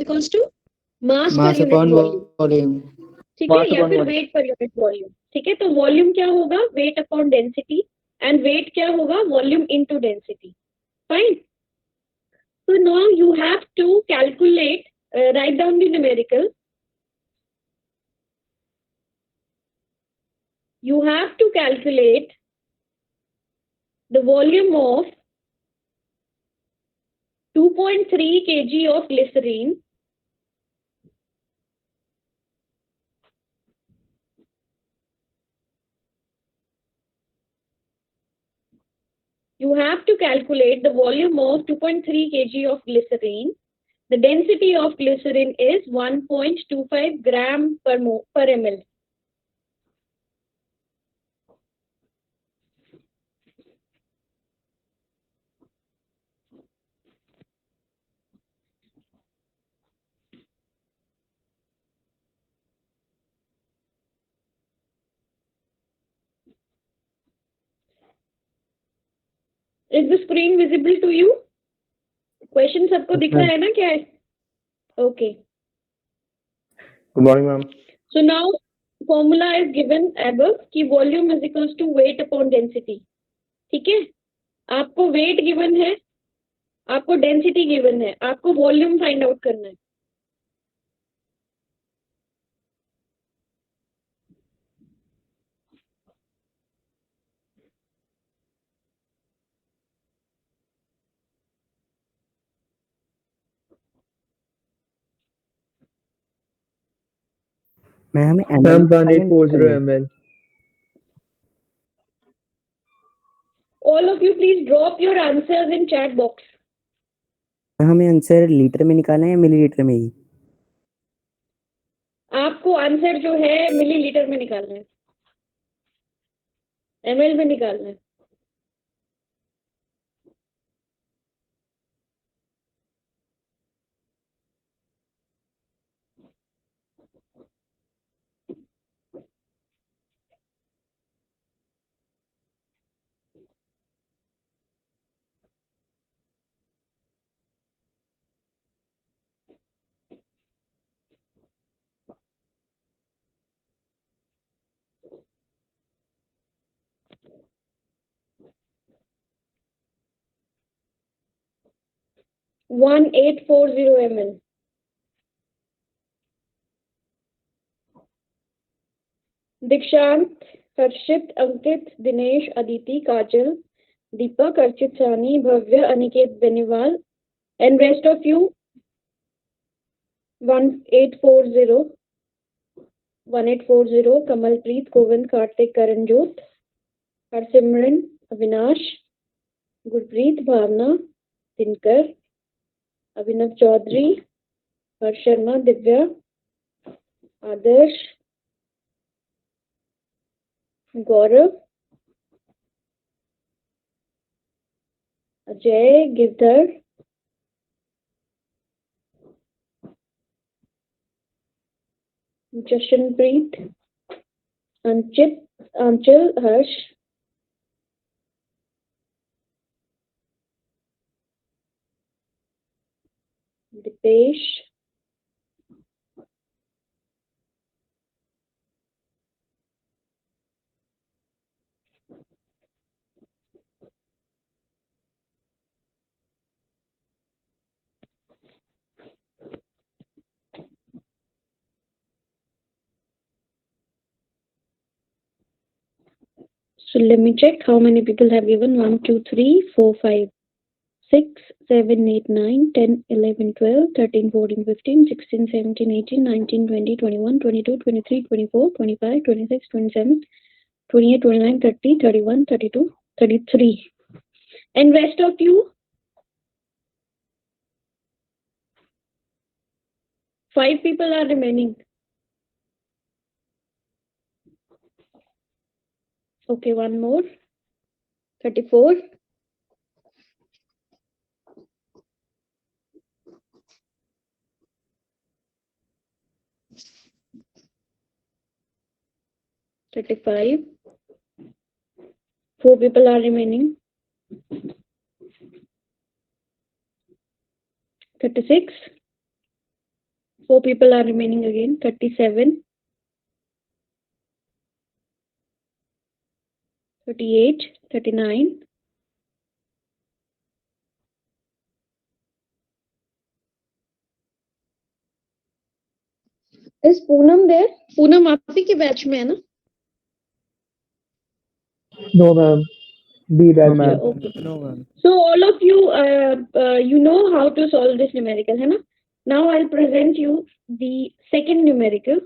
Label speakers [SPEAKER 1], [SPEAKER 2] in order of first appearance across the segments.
[SPEAKER 1] Equals to mass पर
[SPEAKER 2] mass
[SPEAKER 1] unit
[SPEAKER 2] upon
[SPEAKER 1] volume,
[SPEAKER 2] volume.
[SPEAKER 1] ठीक है, या फिर वेट पर यूनिट वॉल्यूम, ठीक है। तो वॉल्यूम क्या होगा, weight upon density, and weight क्या होगा, volume into density, fine. So now you have to calculate, write down the numerical. You have to calculate the volume of 2.3 kg of glycerine you have to calculate the volume of 2.3 kg of glycerine. The density of glycerine is 1.25 gram per ml. Is the screen visible to you? Question सबको दिख रहा है ना, क्या है? Okay.
[SPEAKER 3] Good morning, ma'am.
[SPEAKER 1] So now formula is given above कि volume is equals to weight upon density. ठीक है, आपको weight given है, आपको density given है, आपको volume find out करना है.
[SPEAKER 2] Ma'am
[SPEAKER 3] Ma'am, 1840 ml.
[SPEAKER 1] All of you please drop your answers in chat box.
[SPEAKER 2] हमें आंसर लीटर में निकालना है या मिलीलीटर में ही?
[SPEAKER 1] आपको आंसर जो है मिलीलीटर में निकालना है, ml में निकालना है. One 1840 ml. दीक्षांत, हर्षित, अंकित, दिनेश, अदिति, काजल, दीपक, अर्चित, सानी, भव्य, Aniket, Beniwal, and rest of you 1840, 1840, Kamalpreet, Govind, Kartik, Karanjot, Harsimran, Avinash, Gurpreet, Bhavna, Dinkar, Abhinav Chaudhary, Harsh Sharma, Divya, Adarsh, Gaurav, Ajay, Girdhar, Jashanpreet, Anchit, Aanchal, Harsh, Dipesh, so let me check how many people have given. 1 2 3 4 5 6 7 8 9 10 11 12 13 14 15 16 17 18 19 20 21 22 23 24 25 26 27 28 29 30 31 32 33. And rest of you 5 people are remaining. Okay, one more. 34. $35. 4 people are remaining. 36. 4 people are remaining again. 37, 38, 39. Is Poonam there? Poonam आप ही के batch में है ना?
[SPEAKER 3] No, ma'am. B batch,
[SPEAKER 1] Yeah,
[SPEAKER 3] ma'am.
[SPEAKER 1] okay.
[SPEAKER 2] No, ma'am.
[SPEAKER 1] So all of you, you know how to solve this numerical, है ना? Now I'll present you the second numerical.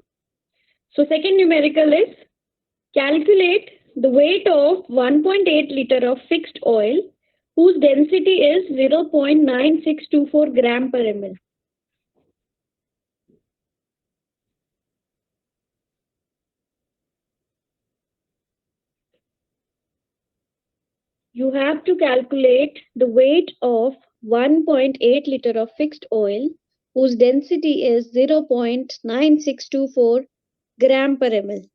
[SPEAKER 1] So second numerical is calculate the weight of 1.8 liter of fixed oil whose density is 0.9624 gram per ml. You have to calculate the weight of 1.8 liter of fixed oil whose density is 0.9624 gram per ml.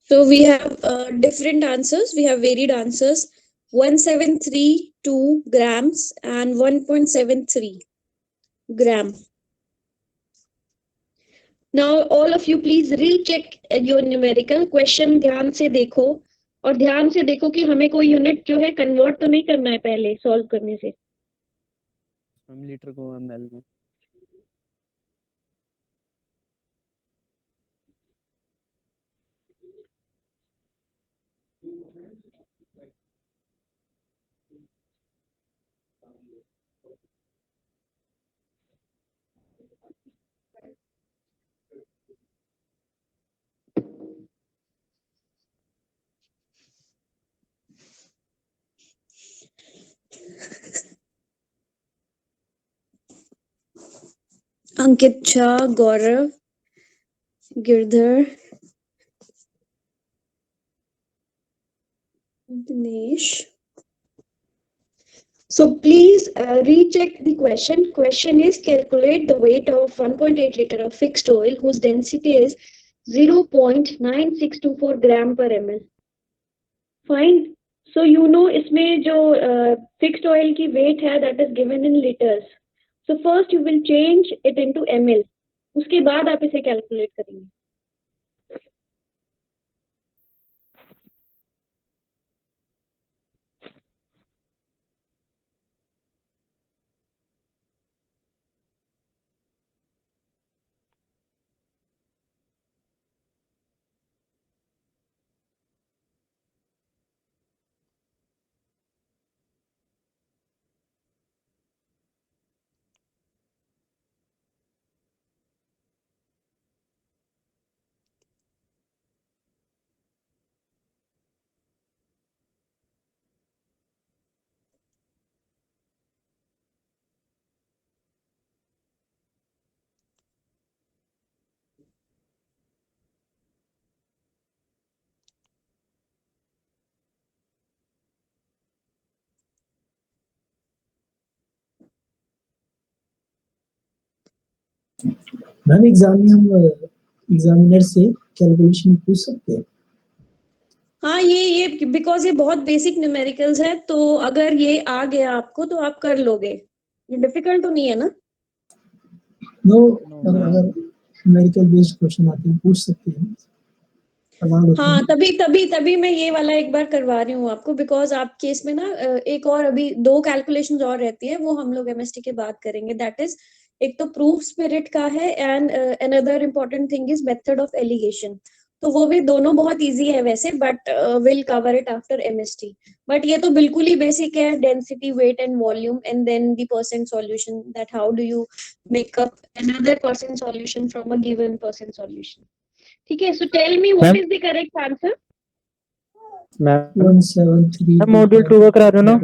[SPEAKER 1] So we have different answers. We have varied answers. 1732 grams and 1.73 gram. Now all of you please recheck your numerical question. ध्यान से देखो और ध्यान से देखो कि हमें कोई यूनिट जो है कन्वर्ट तो नहीं करना है पहले सॉल्व करने से.
[SPEAKER 2] हम लीटर को ml में.
[SPEAKER 1] अंकित झा, गौरव, Girdhar, Dinesh. So please recheck the question. Question is calculate the weight of 1.8 liter of fixed oil whose density is 0.9624 gram per ml. Fine. So you know इसमें जो fixed oil की weight है that is given in liters. So first you will change it into ml. उसके बाद आप इसे calculate करेंगे.
[SPEAKER 4] Ma'am exam में हम एग्जामिनर से कैलकुलेशन पूछ सकते हैं.
[SPEAKER 1] हाँ ये बिकॉज ये बहुत बेसिक न्यूमेरिकल्स है तो अगर ये आ गया आपको तो आप कर लोगे. ये डिफिकल्ट तो नहीं है ना?
[SPEAKER 4] नो, अगर न्यूमेरिकल बेस्ड क्वेश्चन आते हैं पूछ सकते हैं. allowed होते
[SPEAKER 1] हाँ,
[SPEAKER 4] हैं।
[SPEAKER 1] तभी मैं ये वाला एक बार करवा रही हूँ आपको, बिकॉज आपके इसमें ना एक और अभी 2 कैलकुलेशंस और रहती है, वो हम लोग एमएसटी के बाद करेंगे। दैट इज, एक तो प्रूफ स्पिरिट का है and another important thing is method of allegation. तो वो भी दोनों बहुत इजी है वैसे, but will cover it after MST. But ये तो बिल्कुल ही बेसिक है, density, weight and volume, and then the percent solution, that how do you make up another percent solution from a given percent solution. ठीक है, so tell me what
[SPEAKER 2] ma'am
[SPEAKER 1] is the correct answer?
[SPEAKER 2] Ma'am
[SPEAKER 4] 1732
[SPEAKER 2] module 2 का करा रहे हो ना?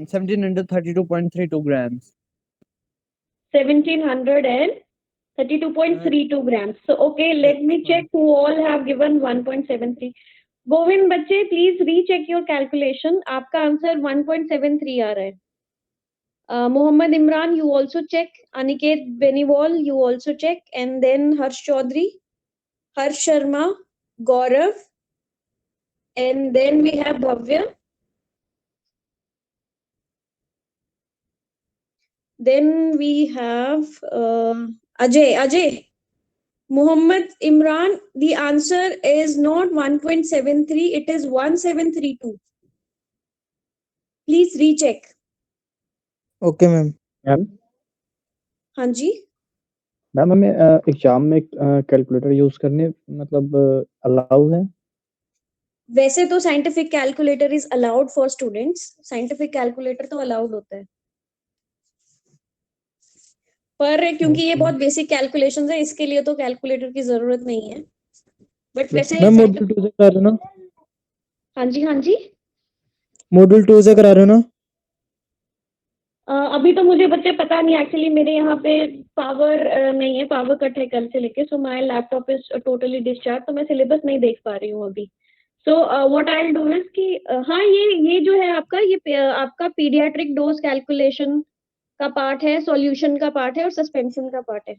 [SPEAKER 5] 1732.32 grams.
[SPEAKER 1] 1732.32 grams. So, okay, let me check who all have given 1.73. Govind बच्चे, please recheck your calculation. आपका answer 1.73 आ रहा है। Mohammed Imran, you also check. Aniket Benivol, you also check. And then Harsh Chaudhary, Harsh Sharma, Gaurav, and then we have Bhavya. Then we have Ajay. Muhammad Imran, the answer is not 1.73, it is 1732. Please recheck.
[SPEAKER 5] Okay, ma'am.
[SPEAKER 6] Ma'am
[SPEAKER 1] हाँ जी,
[SPEAKER 6] ma'am हमें exam में calculator use करने मतलब allow है?
[SPEAKER 1] वैसे तो scientific calculator is allowed for students, scientific calculator तो अलाउड होता है, पर क्योंकि ये बहुत बेसिक कैलकुलेशंस है, इसके लिए तो कैलकुलेटर की जरूरत नहीं है। बट वैसे
[SPEAKER 5] मैम मॉड्यूल 2 से करा रहे हो ना?
[SPEAKER 1] हाँ जी,
[SPEAKER 5] मॉड्यूल 2 से करा रहे हो ना?
[SPEAKER 1] अभी तो मुझे बच्चे पता नहीं, एक्चुअली मेरे यहाँ पे पावर नहीं है, पावर कट है कल से लेके, so my laptop is totally discharge, तो मैं सिलेबस नहीं देख पा रही हूँ अभी। So what I will do is कि हाँ, ये जो है आपका, ये आपका पीडियाट्रिक डोज कैलकुलेशन का पार्ट है, सॉल्यूशन का पार्ट है और सस्पेंशन का पार्ट है।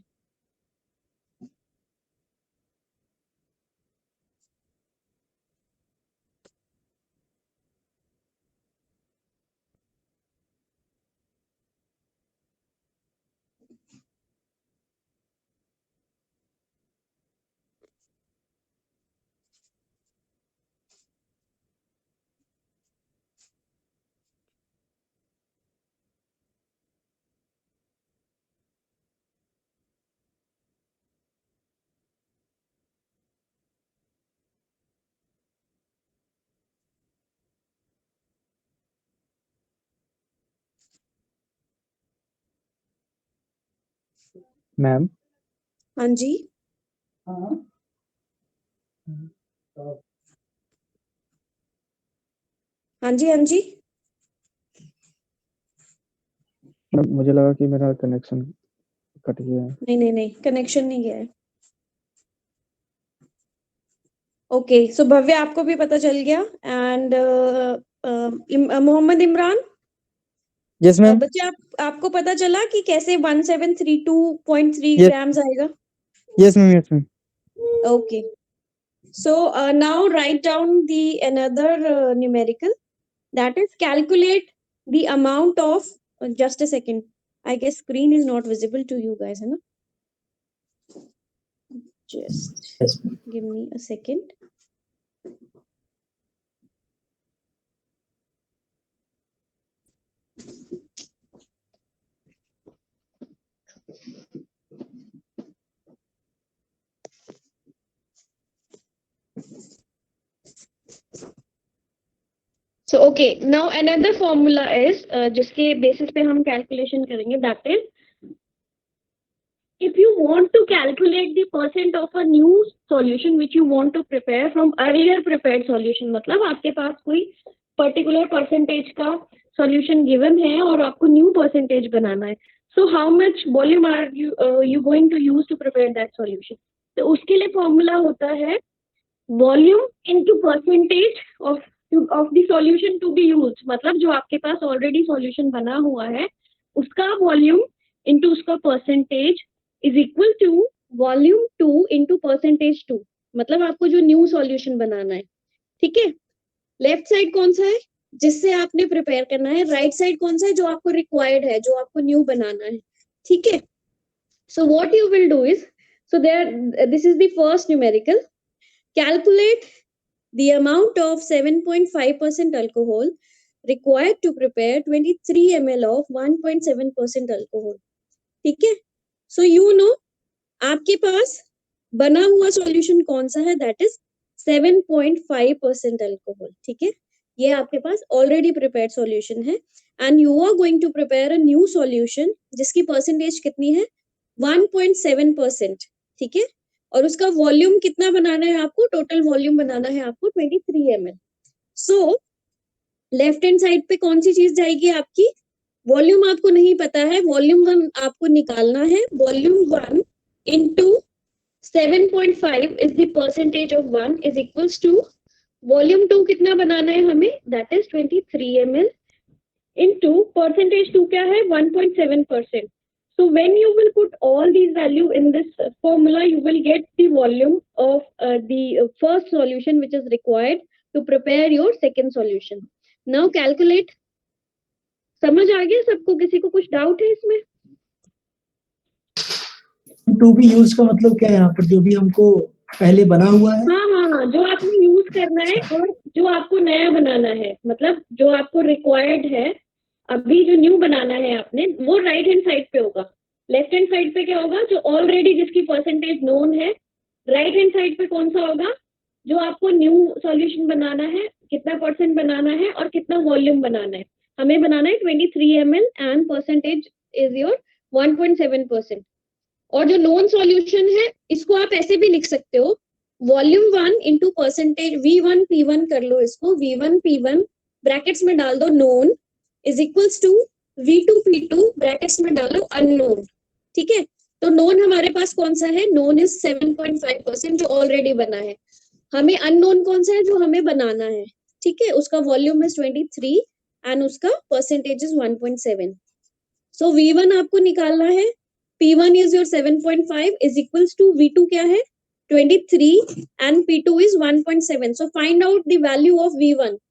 [SPEAKER 6] मैम
[SPEAKER 1] हाँ जी, हाँ जी,
[SPEAKER 6] मुझे लगा कि मेरा कनेक्शन कट गया है।
[SPEAKER 1] नहीं, कनेक्शन नहीं गया है। ओके, सो भव्य आपको भी पता चल गया, and Mohammed Imran,
[SPEAKER 5] yes ma'am.
[SPEAKER 1] बच्चे आपको पता चला कि कैसे 1732.3
[SPEAKER 5] Yes.
[SPEAKER 1] ग्राम्स आएगा?
[SPEAKER 5] Yes ma'am.
[SPEAKER 1] Okay, so now write down the another numerical, that is calculate the amount of just a second, I guess screen is not visible to you guys, है ना? Just
[SPEAKER 4] Yes.
[SPEAKER 1] give me a second. So okay, now another formula is जिसके basis पे हम calculation करेंगे, that is, if you want to calculate the percent of a new solution which you want to prepare from earlier prepared solution, मतलब आपके पास कोई particular percentage का solution given है और आपको new percentage बनाना है, so how much volume are you going to use to prepare that solution? तो उसके लिए formula होता है volume into percentage of the solution to be used, मतलब जो आपके पास already solution बना हुआ है उसका volume into उसका percentage is equal to volume 2 into percentage 2, मतलब आपको जो न्यू सॉल्यूशन बनाना है, ठीक है? लेफ्ट साइड कौन सा है जिससे आपने प्रिपेयर करना है, राइट साइड कौन सा है जो आपको रिक्वायर्ड है, जो आपको न्यू बनाना है, ठीक है? So what you will do is, so there this is the first numerical, Calculate the amount of 7.5% alcohol required to prepare 23 ml of 1.7% alcohol. ठीक है, so you know आपके पास बना हुआ सॉल्यूशन कौन सा है, दैट इज 7.5% अल्कोहल. ठीक है, ये आपके पास ऑलरेडी प्रिपेयर्ड सॉल्यूशन है and you are going to prepare a new solution जिसकी परसेंटेज कितनी है 1.7%. ठीक है, और उसका वॉल्यूम कितना बनाना है आपको, टोटल वॉल्यूम बनाना है आपको 23 ml. So left hand side पे कौन सी चीज जाएगी आपकी, वॉल्यूम आपको नहीं पता है, वॉल्यूम 1 आपको निकालना है. Volume 1 into 7.5 is the percentage of 1 is equals to volume 2 कितना बनाना है हमें, that is 23 ml into percentage 2 क्या है 1.7%. So when you will put all these value in this formula, you will get the volume of the first solution which is required to prepare your second solution. Now calculate. समझ आ गया सबको, किसी को कुछ doubt है इसमें?
[SPEAKER 4] To be use का मतलब क्या है यहाँ पर, जो भी हमको पहले बना हुआ है?
[SPEAKER 1] हाँ, जो आपने यूज करना है और जो आपको नया बनाना है, मतलब जो आपको रिक्वायर्ड है अभी जो न्यू बनाना है आपने, वो राइट हैंड साइड पे होगा. लेफ्ट हैंड साइड पे क्या होगा, जो ऑलरेडी जिसकी परसेंटेज नोन है. राइट हैंड साइड पे कौन सा होगा, जो आपको न्यू सॉल्यूशन बनाना है, कितना परसेंट बनाना है और कितना वॉल्यूम बनाना है. हमें बनाना है 23 ml and percentage is your 1.7%. और जो नोन सॉल्यूशन है इसको आप ऐसे भी लिख सकते हो, volume 1 into percentage V1 P1 कर लो इसको, V1 P1 ब्रैकेट्स में डाल दो known is equals to V2 P2 brackets में डालो अननोन. ठीक है, तो नोन हमारे पास कौन सा है, नोन इज 7.5% जो ऑलरेडी बना है. हमें अननोन कौन सा है जो हमें बनाना है. ठीक है, उसका वॉल्यूम इज 23 एंड उसका परसेंटेज इज 1.7. सो V1 आपको निकालना है, P1 is your 7.5 is equals to V2 क्या है 23 and P2 is 1.7. So find out the value of V1.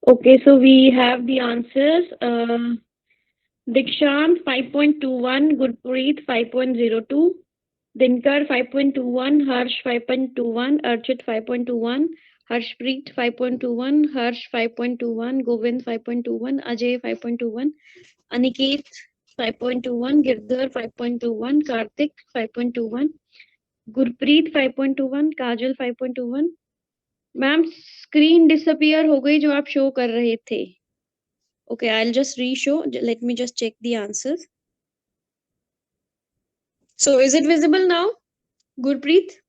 [SPEAKER 1] Okay, so we have the answers. Dikshant 5.21, Gurpreet 5.02, Dinkar 5.21, Harsh 5.21, Archit 5.21, Harshpreet 5.21, Harsh 5.21, Govind 5.21, Ajay 5.21, Aniket 5.21, Girdhar 5.21, Karthik 5.21, Gurpreet 5.21, Kajal 5.21. Ma'am screen disappear हो गई जो आप show कर रहे थे. Okay, I will just reshow. Let me just check the answers. So is it visible now, Gurpreet?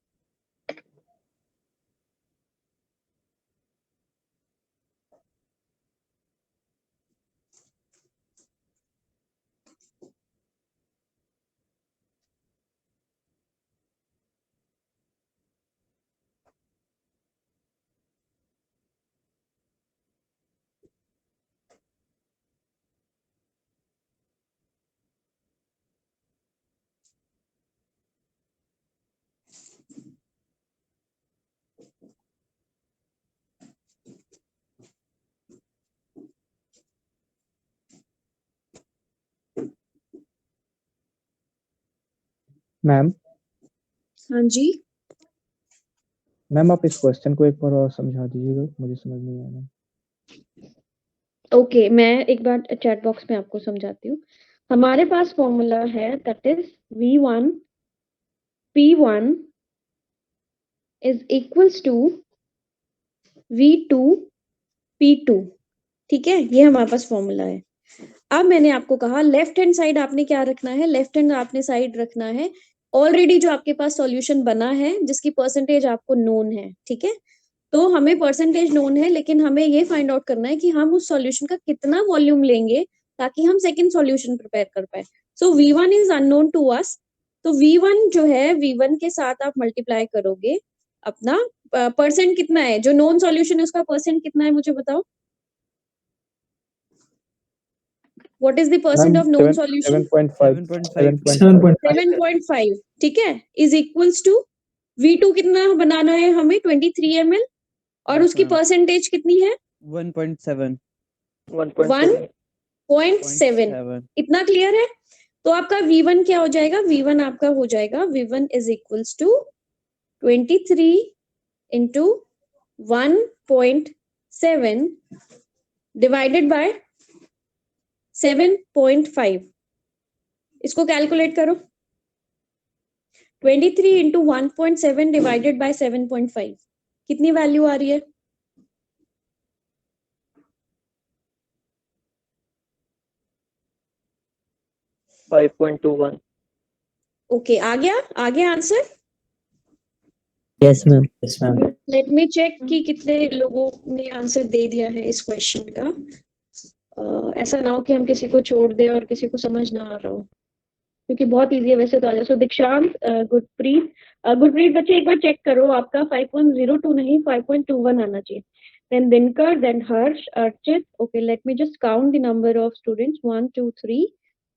[SPEAKER 6] Ma'am
[SPEAKER 1] हाँ जी,
[SPEAKER 6] ma'am आप इस क्वेश्चन को एक बार और समझा दीजिएगा, मुझे समझ नहीं आ रहा.
[SPEAKER 1] ओके, मैं एक बार चैट बॉक्स में आपको समझाती हूँ। हमारे पास फॉर्मूला है that is V1 P1 is equals to V2 P2। ठीक है, ये हमारे पास फॉर्मूला है। अब मैंने आपको कहा लेफ्ट हैंड साइड आपने क्या रखना है, लेफ्ट हैंड आपने साइड रखना है ऑलरेडी जो आपके पास सॉल्यूशन बना है जिसकी परसेंटेज आपको नोन है। ठीक है, तो हमें परसेंटेज नोन है, लेकिन हमें ये फाइंड आउट करना है कि हम उस सॉल्यूशन का कितना वॉल्यूम लेंगे ताकि हम सेकंड सॉल्यूशन प्रिपेयर कर पाए। So V1 is unknown to us, तो V1 जो है V1 के साथ आप मल्टीप्लाई करोगे अपना परसेंट कितना है, जो नोन सॉल्यूशन है उसका परसेंट कितना है मुझे बताओ। What is the percent of known solution?
[SPEAKER 6] 7.5
[SPEAKER 4] 7.5
[SPEAKER 1] 7.5। ठीक है, इज इक्वल्स टू V2 कितना बनाना है हमें 23 ml और
[SPEAKER 2] Yes,
[SPEAKER 1] उसकी
[SPEAKER 2] ma'am.
[SPEAKER 1] परसेंटेज कितनी है
[SPEAKER 2] 1.7.
[SPEAKER 1] 1.7। इतना क्लियर है? तो आपका V1 क्या हो जाएगा, V1 आपका हो जाएगा V1 is equals to 23 into 1.7 divided by 7.5। इसको कैलकुलेट करो। 23 इंटू 1.7 डिवाइडेड बाय 7.5 कितनी वैल्यू आ रही है?
[SPEAKER 3] 5.21।
[SPEAKER 1] ओके, आ गया answer.
[SPEAKER 2] Yes, ma'am.
[SPEAKER 4] yes ma'am
[SPEAKER 1] let me check कि कितने लोगों ने आंसर दे दिया है इस क्वेश्चन का। ऐसा ना हो कि हम किसी को छोड़ दें और किसी को समझ ना आ रहा हो, क्योंकि बहुत इजी है वैसे तो। आ जाए। सो दीक्षांत, गुरप्रीत बच्चे एक बार चेक करो, आपका 5.02 नहीं 5.21 आना चाहिए। Then Dinkar, then Harsh, Archit. Okay, let me just count the number of students. 1 2 3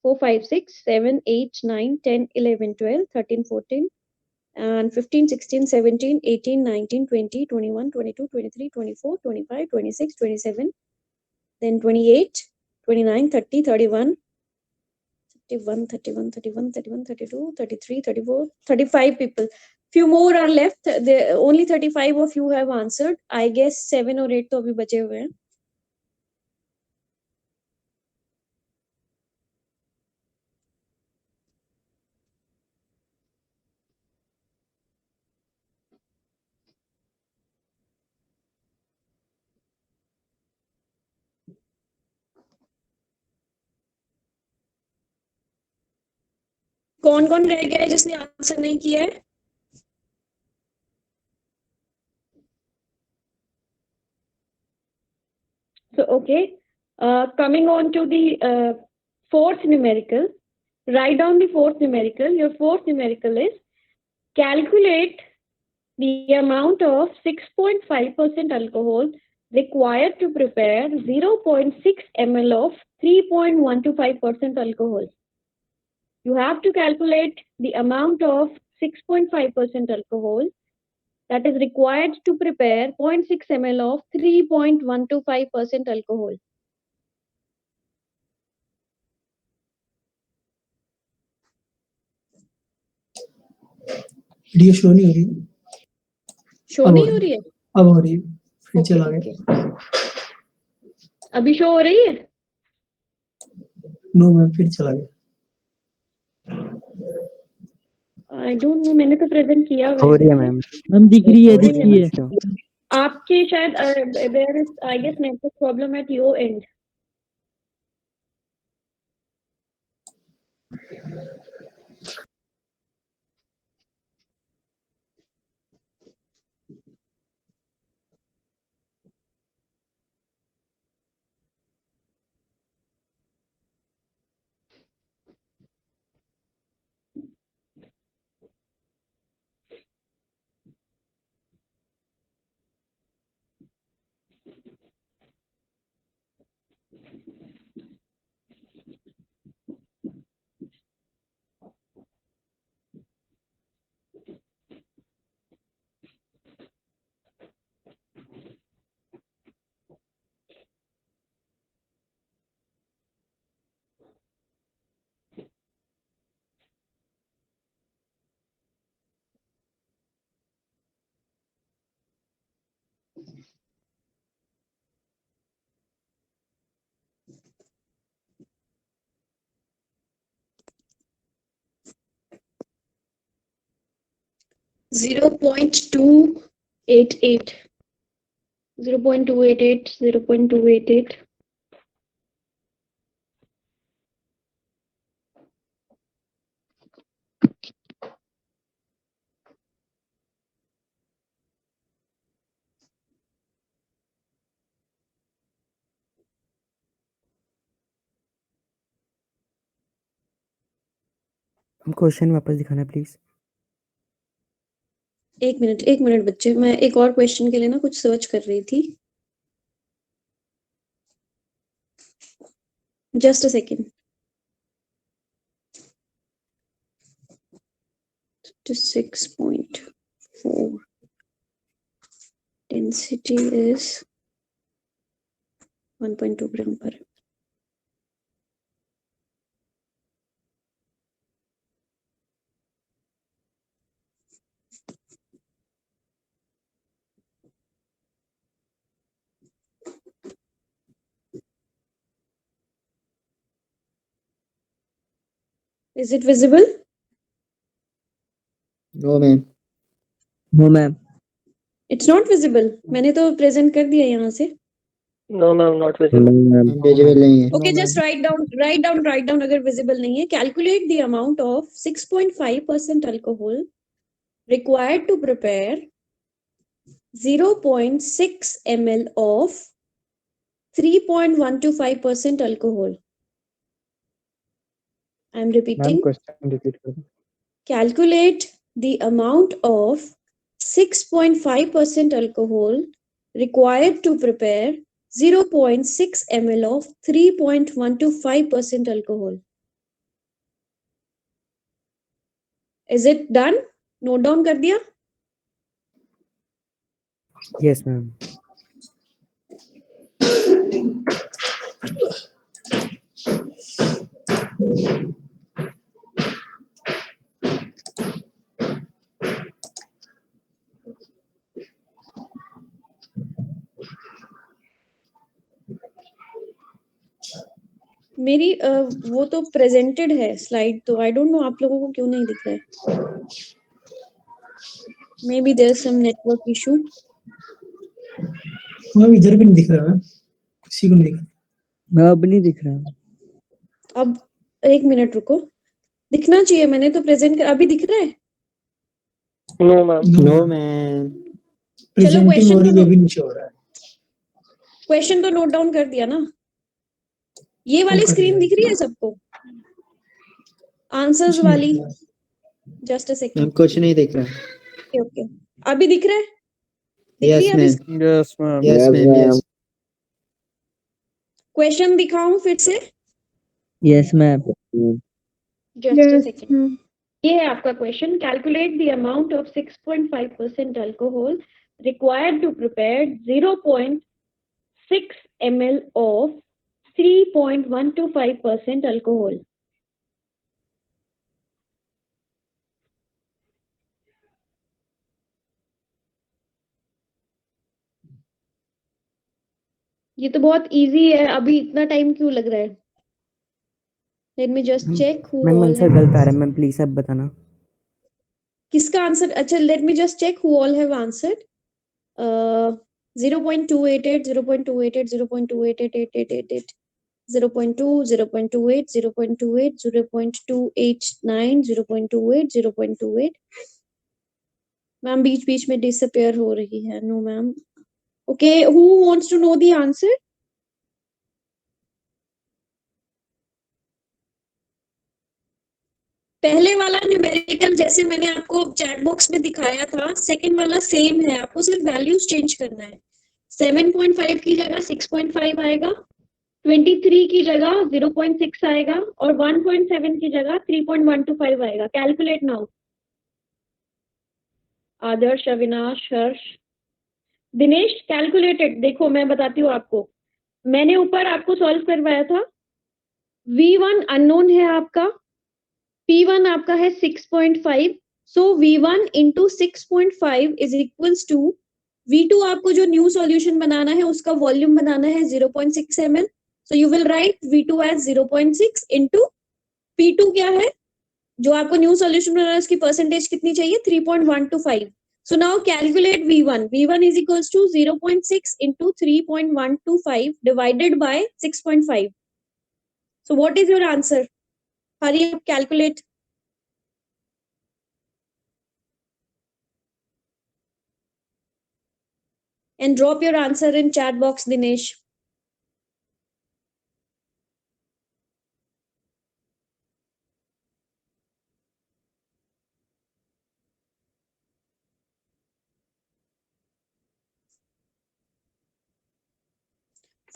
[SPEAKER 1] 4 5 6 7 8 9 10 11 12 13 14 and 15 16 17 18 19 20 21 22 23 24 25 26 27 then 28 29 30 31 31 31 31 31 32 33 34 35 people. Few more are left. There only 35 of you have answered. I guess 7 or 8 तो अभी बचे हुए हैं। कौन कौन रह गया है जिसने आंसर नहीं किया है? So okay, coming on to the fourth numerical. Write down the fourth numerical. Your fourth numerical is calculate the amount of 6.5% alcohol required to prepare 0.6 ml of 3.125% alcohol. You have to calculate the amount of 6.5% alcohol that is required to prepare 0.6 ml of 3.125% alcohol.
[SPEAKER 4] Video show नहीं हो रही
[SPEAKER 1] show
[SPEAKER 4] अब
[SPEAKER 1] नहीं हो रही है?
[SPEAKER 4] अब हो रही है फिर
[SPEAKER 1] Okay,
[SPEAKER 4] चला
[SPEAKER 1] okay.
[SPEAKER 4] गया
[SPEAKER 1] अभी शो हो रही है?
[SPEAKER 4] नो मैम फिर चला गया
[SPEAKER 1] आई डोंट नो, मैंने तो प्रेजेंट किया हुआ
[SPEAKER 2] हो
[SPEAKER 1] है।
[SPEAKER 2] रही है मैम।
[SPEAKER 5] मैम दिख रही है
[SPEAKER 2] हो
[SPEAKER 5] दिख
[SPEAKER 2] रही है
[SPEAKER 5] रही
[SPEAKER 2] मैम
[SPEAKER 5] है।
[SPEAKER 2] show।
[SPEAKER 1] आपके शायद there is I guess network problem at your end. 0.288. 0.288. 0.288.
[SPEAKER 2] हम क्वेश्चन वापस दिखाना प्लीज।
[SPEAKER 1] एक मिनट बच्चे, मैं एक और क्वेश्चन के लिए ना कुछ सर्च कर रही थी। Just a second. 6.4 density is 1.2 gram per. Is it visible?
[SPEAKER 6] No ma'am.
[SPEAKER 2] No ma'am.
[SPEAKER 1] It's not visible. मैंने तो प्रेजेंट कर दिया यहाँ से।
[SPEAKER 3] No, ma'am, not visible.
[SPEAKER 6] Visible नहीं है।
[SPEAKER 1] Okay, just write down अगर visible नहीं है। Calculate the amount of 6.5% alcohol required to prepare 0.6 ml of 3.125% alcohol. I am
[SPEAKER 6] ma'am
[SPEAKER 1] repeating.
[SPEAKER 6] Question repeat कर दो।
[SPEAKER 1] Calculate the amount of 6.5% alcohol required to prepare 0.6 ml of 3.125% alcohol. Is it done? Note down कर दिया?
[SPEAKER 2] Yes ma'am.
[SPEAKER 1] मेरी वो तो presented है slide, तो I don't know आप लोगों को क्यों नहीं दिख रहा है। Maybe there some network issue.
[SPEAKER 4] हाँ, इधर भी नहीं दिख रहा है, किसी को नहीं दिख रहा।
[SPEAKER 2] अब नहीं दिख रहा।
[SPEAKER 1] अब एक मिनट रुको, दिखना चाहिए। मैंने तो प्रेजेंट कर, अभी दिख रहा है?
[SPEAKER 3] No, ma'am.
[SPEAKER 6] No ma'am.
[SPEAKER 4] Presenting
[SPEAKER 1] question
[SPEAKER 4] हो रही
[SPEAKER 1] तो
[SPEAKER 4] है, भी नीचे हो रहा है।
[SPEAKER 1] क्वेश्चन तो नोट डाउन कर दिया ना? ये वाली
[SPEAKER 4] कर
[SPEAKER 1] स्क्रीन
[SPEAKER 4] दिया।
[SPEAKER 1] दिख रही है सबको? आंसर्स
[SPEAKER 4] कुछ नहीं
[SPEAKER 1] वाली?
[SPEAKER 4] दिख रहा।
[SPEAKER 1] Just a
[SPEAKER 6] ma'am
[SPEAKER 1] second.
[SPEAKER 6] कुछ नहीं दिख रहा।
[SPEAKER 1] ओके, अभी दिख रहा है? दिख रही
[SPEAKER 6] यस
[SPEAKER 1] है अभी?
[SPEAKER 6] Ma'am.
[SPEAKER 5] Yes, ma'am.
[SPEAKER 6] Yes ma'am. Yes.
[SPEAKER 1] Question दिखाऊं फिर से?
[SPEAKER 2] Yes ma'am.
[SPEAKER 1] Just a second. ये है आपका question. Calculate the amount of 6.5% alcohol required to prepare 0.6 ml of 3.125% alcohol. ये तो बहुत इजी है, अभी इतना टाइम क्यों लग रहा है? Let me just check who
[SPEAKER 2] ma'am
[SPEAKER 1] all
[SPEAKER 2] answer गलत आ रहा है मैम, प्लीज अब बताना।
[SPEAKER 1] किसका आंसर? अच्छा, let me just check who all have answered. 0.288, 0.288, 0.288, 0.2, 0.28, 0.28, 0.289, 0.28, 0.28। Ma'am बीच बीच में डिसअपियर हो रही है। No ma'am. Okay, who wants to know the answer? पहले वाला न्यूमेरिकल जैसे मैंने आपको चैट बॉक्स में दिखाया था, सेकंड वाला सेम है, आपको सिर्फ वैल्यूज चेंज करना है। 7.5 की जगह 6.5 आएगा, 23 की जगह 0.6 आएगा और 1.7 की जगह 3.125 आएगा। Calculate now. Adarsh, Avinash, Harsh, Dinesh, calculated. देखो मैं बताती हूँ आपको, मैंने ऊपर आपको सॉल्व करवाया था। V1 अननोन है आपका, P1 आपका है 6.5, so V1 into 6.5 is equals to V2। आपको जो न्यू सॉल्यूशन बनाना है उसका वॉल्यूम बनाना है 0.6 ml, so you will write V2 as 0.6 into P2 क्या है जो आपको न्यू सॉल्यूशन बनाना है उसकी परसेंटेज कितनी चाहिए 3.125. So now calculate V1. V1 is equals to 0.6 into 3.125 divided by 6.5. So what is your answer? Hurry up, calculate. And drop your answer in chat box, Dinesh.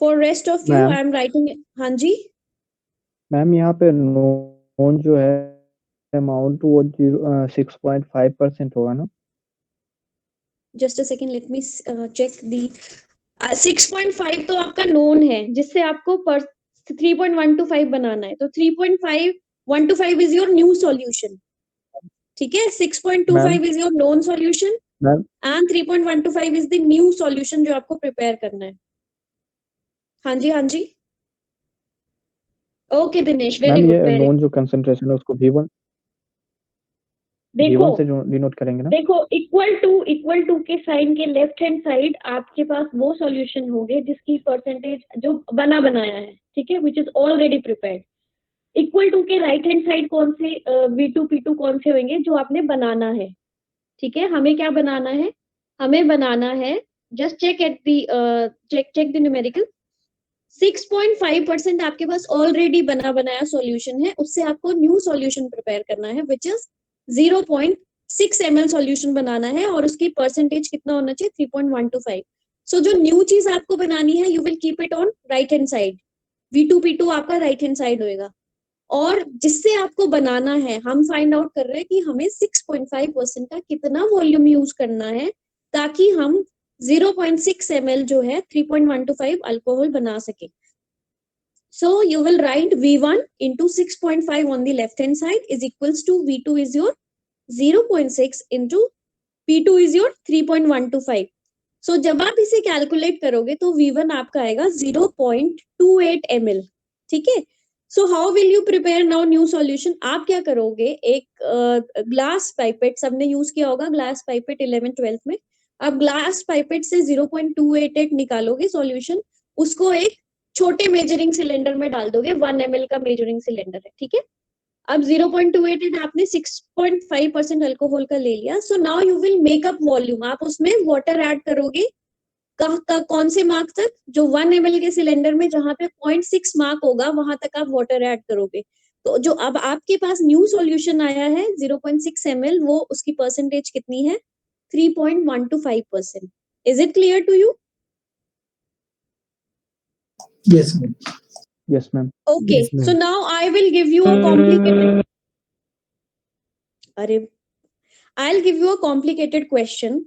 [SPEAKER 1] For rest of you,
[SPEAKER 6] Ma'am.
[SPEAKER 1] I am writing. हाँ जी.
[SPEAKER 6] Ma'am यहाँ पे loan जो है amount वो 6.5% होगा ना?
[SPEAKER 1] Just a second, let me check the 6.5 तो आपका नोन है जिससे आपको 3.125 बनाना है, तो 3.125 is your new solution. ठीक है, 6.25 is your known solution
[SPEAKER 6] ma'am
[SPEAKER 1] and 3.125 is the new solution जो आपको प्रिपेयर करना है. हाँ जी, हाँ जी. Okay Dinesh, very
[SPEAKER 6] ma'am
[SPEAKER 1] good,
[SPEAKER 6] ये
[SPEAKER 1] वेरी
[SPEAKER 6] नोन जो कंसंट्रेशन है उसको V1
[SPEAKER 1] देखो
[SPEAKER 6] से जो डिनोट करेंगे ना?
[SPEAKER 1] देखो इक्वल टू के साइन के लेफ्ट हैंड साइड आपके पास वो सॉल्यूशन होंगे जिसकी परसेंटेज जो बनाया है, ठीक है, which is already prepared. Equal to के राइट हैंड साइड कौन से V2 P2 कौन से होंगे जो आपने बनाना है. ठीक है, हमें क्या बनाना है, हमें बनाना है, just check at the check the numerical. 6.5% आपके पास ऑलरेडी बनाया सॉल्यूशन है, उससे आपको न्यू सॉल्यूशन प्रिपेयर करना है विच इज 0.6 ml सॉल्यूशन बनाना है और उसकी परसेंटेज कितना होना चाहिए 3.125. सो जो न्यू चीज आपको बनानी है you will keep it on right hand side. V2 P2 आपका राइट हैंड साइड होएगा और जिससे आपको बनाना है हम फाइंड आउट कर रहे हैं कि हमें 6.5% का कितना वॉल्यूम यूज करना है ताकि हम 0.6 ml जो है 3.125 अल्कोहल बना सके. So you will write V1 into 6.5 on the left hand side is equals to V2 is your 0.6 into P2 is your 3.125. So जब आप इसे कैलकुलेट करोगे तो V1 आपका आएगा 0.28 ml. ठीक है, so how will you prepare now new solution. आप क्या करोगे, एक ग्लास पाइपेट सबने यूज किया होगा, ग्लास पाइपेट 11th-12th में. आप ग्लास पाइपेट से 0.288 निकालोगे सॉल्यूशन, उसको एक छोटे मेजरिंग सिलेंडर में डाल दोगे. 1 ml का मेजरिंग सिलेंडर है, ठीक है. अब 0.288 आपने 6.5% अल्कोहल का ले लिया. सो now you will make up volume. आप उसमें वाटर ऐड करोगे कौन से मार्क तक, जो 1 ml के सिलेंडर में जहां पे 0.6 मार्क होगा वहां तक आप वाटर ऐड करोगे. तो जो अब आपके पास न्यू सॉल्यूशन आया है 0.6 ml, वो उसकी परसेंटेज कितनी है 3.125%. Is it clear to you?
[SPEAKER 4] Yes, ma'am.
[SPEAKER 6] Yes, ma'am.
[SPEAKER 1] Okay,
[SPEAKER 2] Yes, ma'am.
[SPEAKER 1] so now I will give you a complicated. I'll give you a complicated question.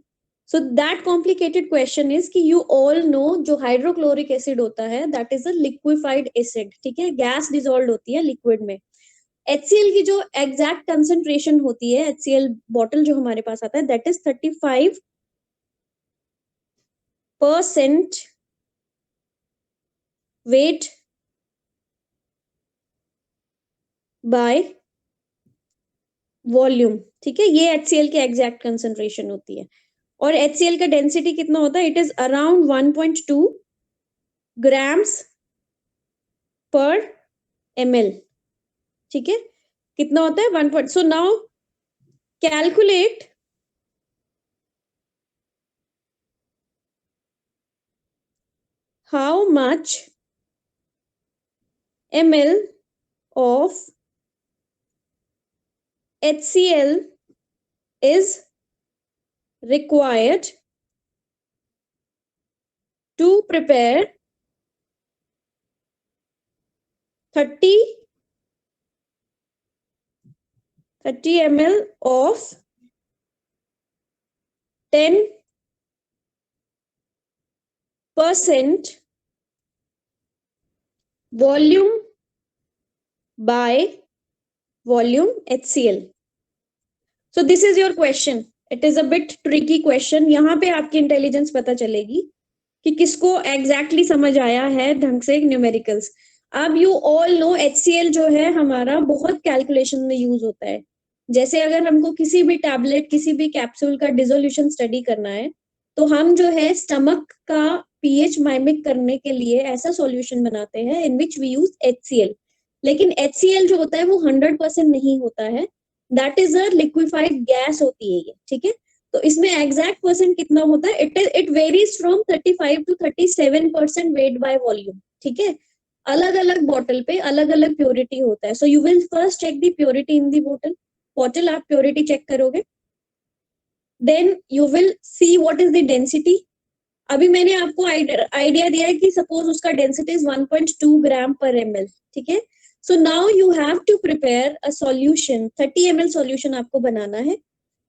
[SPEAKER 1] So that complicated question is कि you all know जो hydrochloric acid होता है that is a liquefied acid. ठीक है, gas dissolve होती है liquid में. HCl की जो एग्जैक्ट कंसंट्रेशन होती है, HCl बॉटल जो हमारे पास आता है that is 35% weight by volume. ठीक है, ये HCl की एग्जैक्ट कंसंट्रेशन होती है और HCl का डेंसिटी कितना होता है, इट इज अराउंड 1.2 ग्राम्स पर ml. ठीक है, कितना होता है 1. So now calculate how much ml of HCl is required to prepare 30 ml of 10% volume by volume HCl. So this is your question. It is a bit tricky question. यहाँ पे आपकी intelligence पता चलेगी कि किसको एग्जैक्टली समझ आया है ढंग से न्यूमेरिकल्स. अब यू ऑल नो HCl जो है हमारा बहुत कैलकुलेशन में यूज होता है। जैसे अगर हमको किसी भी टैबलेट किसी भी कैप्सूल का डिसोल्यूशन स्टडी करना है तो हम जो है स्टमक का pH माइमिक करने के लिए ऐसा सॉल्यूशन बनाते हैं इन विच वी यूज HCl। लेकिन HCl जो होता है वो 100% नहीं होता है, that is a liquefied gas होती है ये, ठीक है। तो इसमें एग्जैक्ट परसेंट कितना होता है, it varies from 35 to 37% weight by volume, ठीक है। अलग अलग बॉटल पे अलग अलग प्योरिटी होता है। So you will first check the purity in the bottle आप प्योरिटी चेक करोगे, then you will see what is the density. अभी मैंने आपको आइडिया दिया है कि सपोज उसका डेंसिटी इज 1.2 ग्राम पर ml, ठीक है। So now you have to prepare a solution, 30 ml solution आपको बनाना है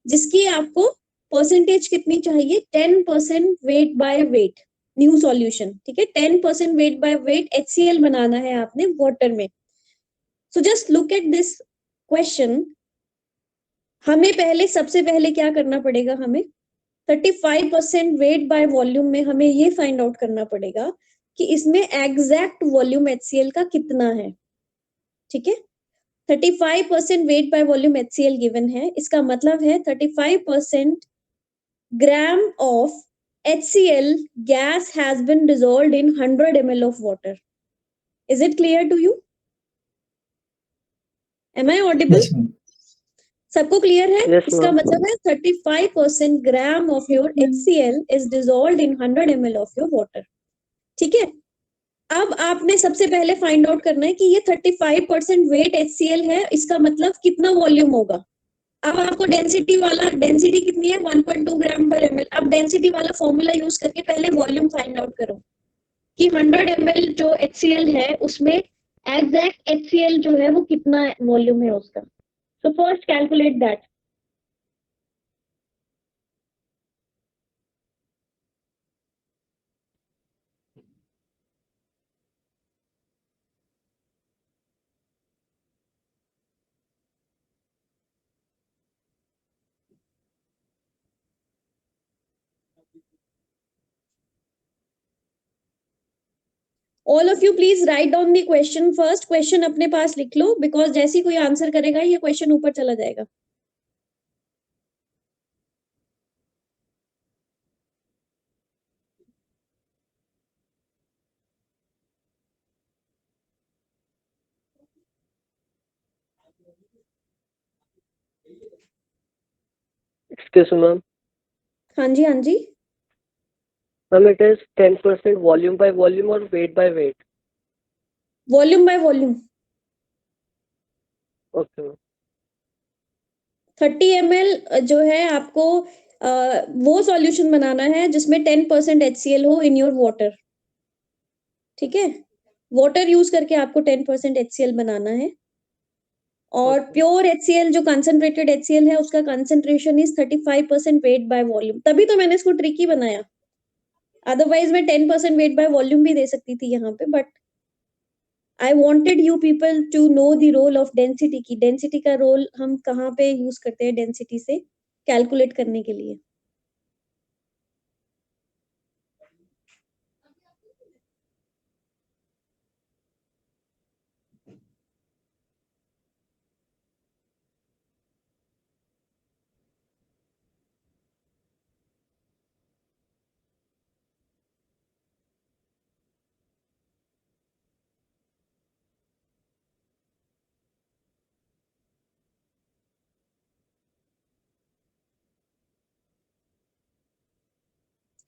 [SPEAKER 1] जिसकी आपको परसेंटेज कितनी चाहिए, 10% weight by weight new solution, ठीक है। 10% वेट बाय वेट HCl बनाना है आपने वाटर में। So just look at this question. हमें पहले सबसे पहले क्या करना पड़ेगा, हमें 35% वेट बाय वॉल्यूम में हमें ये फाइंड आउट करना पड़ेगा कि इसमें एग्जैक्ट वॉल्यूम HCl का कितना है, ठीक है। 35% weight by volume HCl given है, इसका मतलब है 35% gram of HCl gas has been dissolved in 100 ml of water. Is it clear to you? Am I audible?
[SPEAKER 4] Yes, ma'am.
[SPEAKER 1] सबको क्लियर है?
[SPEAKER 3] Yes,
[SPEAKER 1] इसका
[SPEAKER 3] ma'am.
[SPEAKER 1] मतलब है 35% ग्राम of your HCl is dissolved in 100 ml of your water. ठीक है। अब आपने सबसे पहले फाइंड आउट करना है कि ये 35% वेट HCl है, इसका मतलब कितना वॉल्यूम होगा। अब आपको डेंसिटी कितनी है, 1.2 ग्राम पर ml। अब डेंसिटी वाला फॉर्मूला यूज करके पहले वॉल्यूम फाइंड आउट करो कि 100 ml जो HCl है उसमें एग्जैक्ट HCl जो है वो कितना वॉल्यूम है उसका। So first calculate that. All of you please write down the question first. Question अपने पास लिख लो बिकॉज जैसे कोई आंसर करेगा ये क्वेश्चन ऊपर चला जाएगा।
[SPEAKER 3] Excuse me, ma'am.
[SPEAKER 1] हाँ जी, हाँ जी।
[SPEAKER 3] Ma'am, it is 10% volume by volume or weight by weight.
[SPEAKER 1] Volume by volume.
[SPEAKER 3] Okay, ma'am.
[SPEAKER 1] 30 ml जो है आपको वो सॉल्यूशन बनाना है जिसमें 10% HCl हो इन योर वाटर, ठीक है। वाटर यूज करके आपको 10% HCl बनाना है और
[SPEAKER 3] Okay.
[SPEAKER 1] प्योर HCl जो कंसंट्रेटेड HCl है उसका concentration is 35% weight by volume. तभी तो मैंने इसको ट्रिकी बनाया, अदरवाइज मैं 10% वेट बाय वॉल्यूम भी दे सकती थी यहाँ पे, but I wanted you people to know the role of density की डेंसिटी का रोल हम कहाँ पे यूज करते हैं डेंसिटी से कैलकुलेट करने के लिए।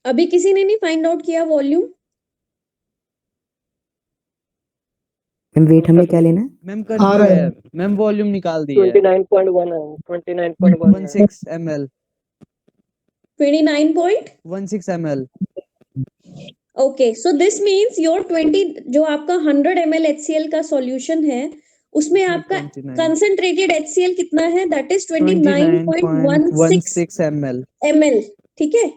[SPEAKER 1] अभी किसी ने नहीं फाइंड आउट किया वॉल्यूम?
[SPEAKER 2] मैम वेट हमें क्या लेना है?
[SPEAKER 5] मैम कर
[SPEAKER 4] आ
[SPEAKER 5] दिया
[SPEAKER 4] रहा
[SPEAKER 5] है,
[SPEAKER 4] है।
[SPEAKER 5] मैम वॉल्यूम निकाल दी है
[SPEAKER 3] 29.1 है, 29.1 है।
[SPEAKER 5] 16 ml
[SPEAKER 1] 29.
[SPEAKER 5] 16 ml।
[SPEAKER 1] Okay, so this means your 20 जो आपका 100 ml HCl का सॉल्यूशन है उसमें आपका
[SPEAKER 5] 29
[SPEAKER 1] कंसंट्रेटेड HCl कितना है, दैट इज 29.16
[SPEAKER 5] 29.16 ml।
[SPEAKER 1] ml, ठीक है।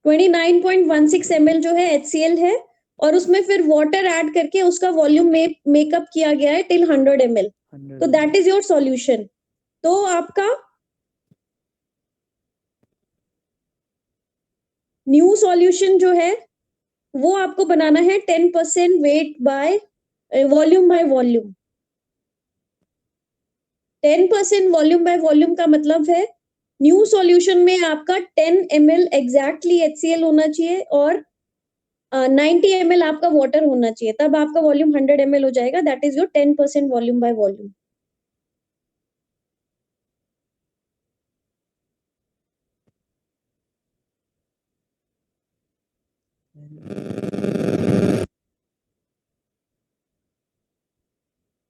[SPEAKER 1] 29.16 ml जो है HCl है और उसमें फिर वाटर ऐड करके उसका वॉल्यूम मेकअप किया गया है टिल 100 ml, तो दैट इज योर सॉल्यूशन। तो आपका न्यू सॉल्यूशन जो है वो आपको बनाना है 10% weight by volume by volume. 10% volume by volume का मतलब है न्यू सॉल्यूशन में आपका 10 ml एग्जैक्टली HCl होना चाहिए और 90 ml आपका वाटर होना चाहिए, तब आपका वॉल्यूम 100 ml हो जाएगा। That is your 10% volume by volume.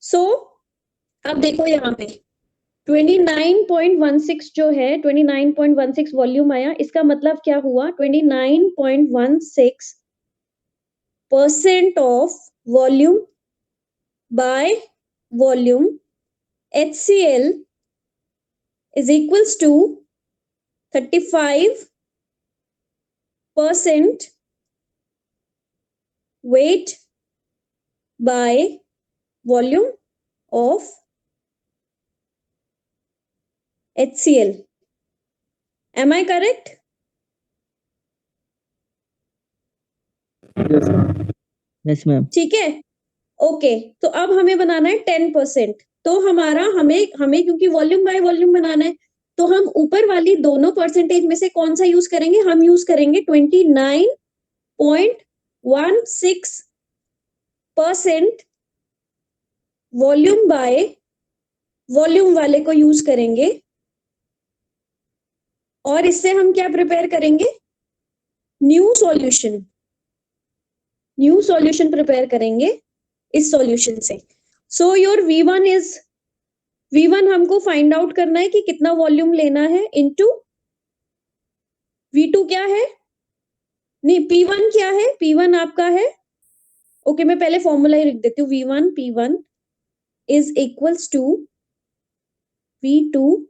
[SPEAKER 1] So अब देखो यहाँ पे 29.16 जो है 29.16 वॉल्यूम आया, इसका मतलब क्या हुआ? 29.16% of volume by volume HCl is equals to 35% weight by volume of HCl. Am I correct?
[SPEAKER 5] Yes ma'am.
[SPEAKER 1] ठीक है, ओके। तो अब हमें बनाना है 10%। तो हमारा हमें क्योंकि वॉल्यूम बाय वॉल्यूम बनाना है, तो हम ऊपर वाली दोनों परसेंटेज में से कौन सा यूज करेंगे? हम यूज करेंगे 29.16% वॉल्यूम बाय वॉल्यूम वाले को यूज करेंगे, और इससे हम क्या प्रिपेयर करेंगे? न्यू सॉल्यूशन प्रिपेयर करेंगे इस सॉल्यूशन से। सो योर V1 हमको फाइंड आउट करना है कि कितना वॉल्यूम लेना है इनटू V2 क्या है, नहीं P1 क्या है? P1 आपका है, ओके मैं पहले फॉर्मूला ही लिख देती हूँ। P1 is equals to V2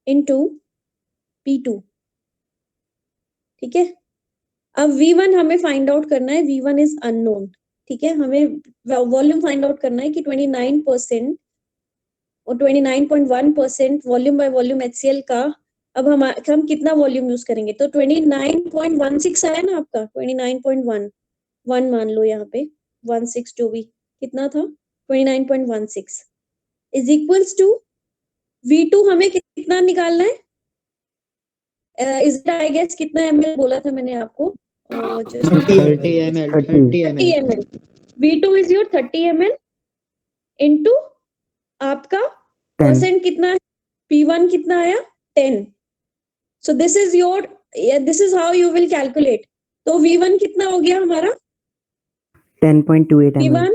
[SPEAKER 1] into P2। ठीक है, अब V1 हमें फाइंड आउट करना है, V1 इज अननोन। ठीक है, हमें वॉल्यूम फाइंड आउट करना है कि 29% और 29.1% वॉल्यूम बाय वॉल्यूम HCl का। अब हम कितना वॉल्यूम यूज करेंगे? तो 29.16 आया ना आपका, 29.1 मान लो यहाँ पे, 16 जो भी कितना था 29.16 इज इक्वल्स टू V2 हमें कितना निकालना है? इज आई गेस कितना ml बोला था मैंने आपको?
[SPEAKER 5] 30 ml 30
[SPEAKER 1] 30 ml। V2 is your 30 ml into आपका परसेंट कितना है? P1 कितना आया? 10। So this is how you will calculate. तो V1 कितना हो गया हमारा?
[SPEAKER 2] 10.28 ml।
[SPEAKER 1] V1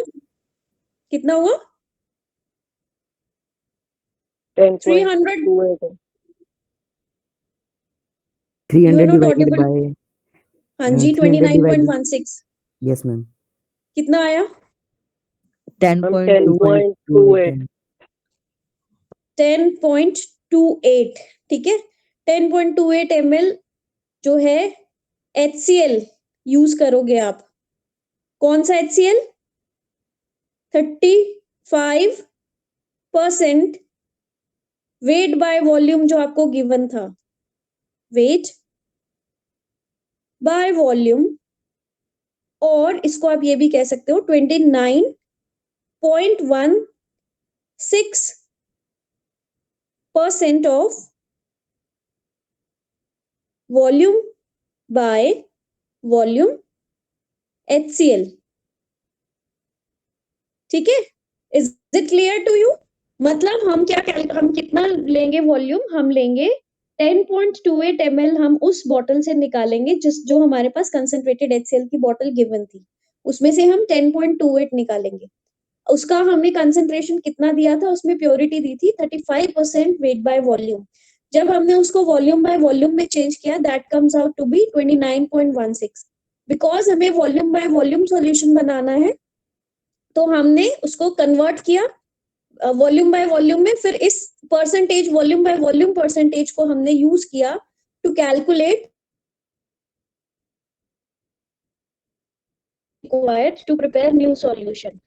[SPEAKER 1] कितना हुआ? 300।
[SPEAKER 3] 10.28
[SPEAKER 1] You are
[SPEAKER 2] 300
[SPEAKER 1] not
[SPEAKER 2] divided
[SPEAKER 1] audible.
[SPEAKER 2] by
[SPEAKER 1] हाँ जी
[SPEAKER 2] 300 divided
[SPEAKER 1] 29.16
[SPEAKER 2] yes ma'am
[SPEAKER 1] कितना आया?
[SPEAKER 3] 10.28
[SPEAKER 1] 10.28। ठीक है, 10.28 ml जो है HCl यूज करोगे आप। कौन सा HCl? 35% वेट बाय वॉल्यूम जो आपको गिवन था, वेट बाय वॉल्यूम, और इसको आप ये भी कह सकते हो 29.16% of volume by volume HCl। ठीक है, is it clear to you? मतलब हम कितना लेंगे वॉल्यूम? हम लेंगे 10.28 ml हम उस बॉटल से निकालेंगे जो हमारे पास कंसंट्रेटेड HCl की बॉटल गिवन थी, उसमें से हम 10.28 निकालेंगे। उसका हमने कंसंट्रेशन कितना दिया था? उसमें प्योरिटी दी थी 35% वेट बाय वॉल्यूम। जब हमने उसको वॉल्यूम बाय वॉल्यूम में चेंज किया, that comes out to be 29.16। Because हमें वॉल्यूम बाय वॉल्यूम सॉल्यूशन बनाना है, तो हमने उसको कन्वर्ट किया वॉल्यूम बाय वॉल्यूम में, फिर इस percentage volume by volume percentage को हमने यूज किया to calculate required to prepare new solution.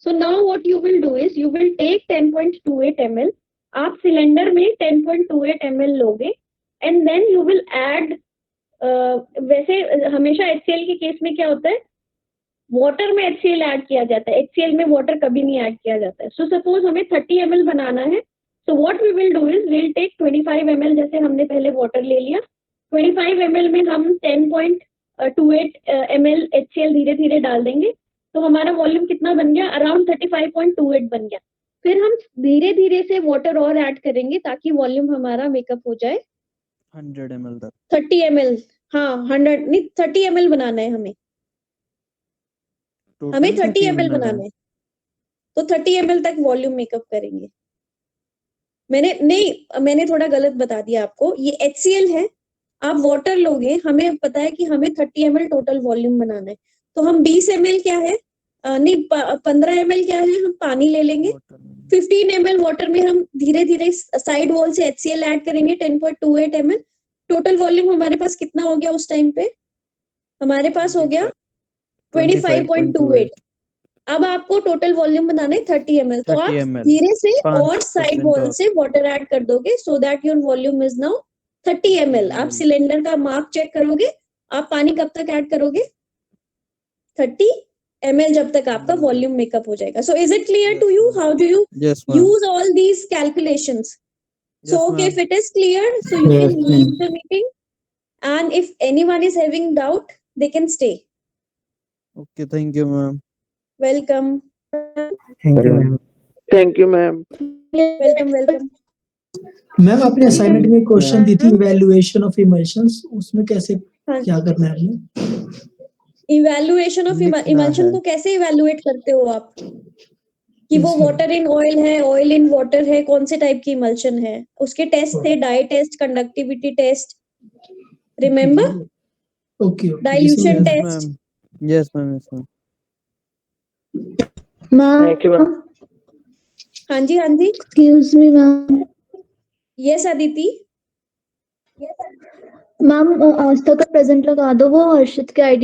[SPEAKER 1] So now what you will do is you will take 10.28 ml, आप सिलेंडर में 10.28 ml लोगे, and then you will add वैसे हमेशा HCl के case में क्या होता है? वाटर में HCl ऐड किया जाता है, HCl में वाटर कभी नहीं ऐड किया जाता है. सो सपोज हमें 30 ml बनाना है, so what we will do is we'll take 25 ml, जैसे हमने पहले वाटर ले लिया, 25 ml में हम 10.28 ml HCl धीरे धीरे डाल देंगे, तो हमारा वॉल्यूम कितना बन गया, अराउंड 35.28 बन गया. फिर हम धीरे धीरे से वाटर और ऐड करेंगे ताकि वॉल्यूम हमारा मेकअप हो जाए
[SPEAKER 6] 100 ml तक.
[SPEAKER 1] 30 ml. हाँ 100 नहीं 30 ml बनाना है हमें
[SPEAKER 6] Total
[SPEAKER 1] 30 ml
[SPEAKER 6] ml
[SPEAKER 1] बनाना है, तो 30 ml तक वॉल्यूम मेकअप करेंगे. मैंने थोड़ा गलत बता दिया आपको, ये HCl है, आप वाटर लोगे, हमें पता है कि हमें 30 ml टोटल वॉल्यूम बनाना है, तो हम 20 ml क्या है, नहीं 15 ml क्या है, हम पानी ले लेंगे, 15 ml वाटर में हम धीरे धीरे साइड वॉल से HCl ऐड करेंगे 10.28 ml. टोटल वॉल्यूम हमारे पास कितना हो गया उस टाइम पे, हमारे पास हो गया 25.28. अब आपको टोटल वॉल्यूम बनाना है 30 ml, तो
[SPEAKER 6] 30
[SPEAKER 1] आप
[SPEAKER 6] ml,
[SPEAKER 1] धीरे से
[SPEAKER 6] 5%
[SPEAKER 1] और साइड वॉल
[SPEAKER 6] और।
[SPEAKER 1] से वाटर ऐड कर दोगे, so that your volume is now 30 ml. आप सिलेंडर का मार्क चेक करोगे, आप पानी कब तक ऐड करोगे, 30 ml जब तक आपका वॉल्यूम मेकअप हो जाएगा. So is it clear to you, how do you
[SPEAKER 6] Yes, ma'am.
[SPEAKER 1] use all these calculations? So
[SPEAKER 6] Yes,
[SPEAKER 1] okay,
[SPEAKER 6] ma'am.
[SPEAKER 1] if it is clear, so you
[SPEAKER 2] Yes,
[SPEAKER 1] can leave the meeting, and if anyone is having doubt, they can stay.
[SPEAKER 6] Okay, thank you, ma'am.
[SPEAKER 1] Welcome.
[SPEAKER 2] Thank you ma'am.
[SPEAKER 3] Thank you, ma'am.
[SPEAKER 1] Welcome.
[SPEAKER 4] Ma'am आपने assignment में question दी थी evaluation of emulsions, उसमें कैसे
[SPEAKER 1] हाँ.
[SPEAKER 4] क्या करना है हमें?
[SPEAKER 1] इवैल्यूएशन ऑफ
[SPEAKER 6] लिखना
[SPEAKER 1] इमल्शन
[SPEAKER 6] है.
[SPEAKER 1] को कैसे इवैल्यूएट करते हो आप, कि वो
[SPEAKER 4] इसमें-
[SPEAKER 1] वाटर इन ऑयल है, ऑयल इन वाटर है, कौन से टाइप की इमल्शन है, उसके टेस्ट थे, dye test, conductivity test, remember,
[SPEAKER 4] okay
[SPEAKER 1] dilution
[SPEAKER 6] Yes,
[SPEAKER 1] test.
[SPEAKER 6] ma'am. Yes, ma'am. Yes, ma'am.
[SPEAKER 3] Thank you, ma'am.
[SPEAKER 1] हाँ जी
[SPEAKER 7] Excuse me, ma'am.
[SPEAKER 1] Yes Aditi.
[SPEAKER 7] Ma'am आज तक का प्रेजेंट लगा दो, वो हर्षित के आईडी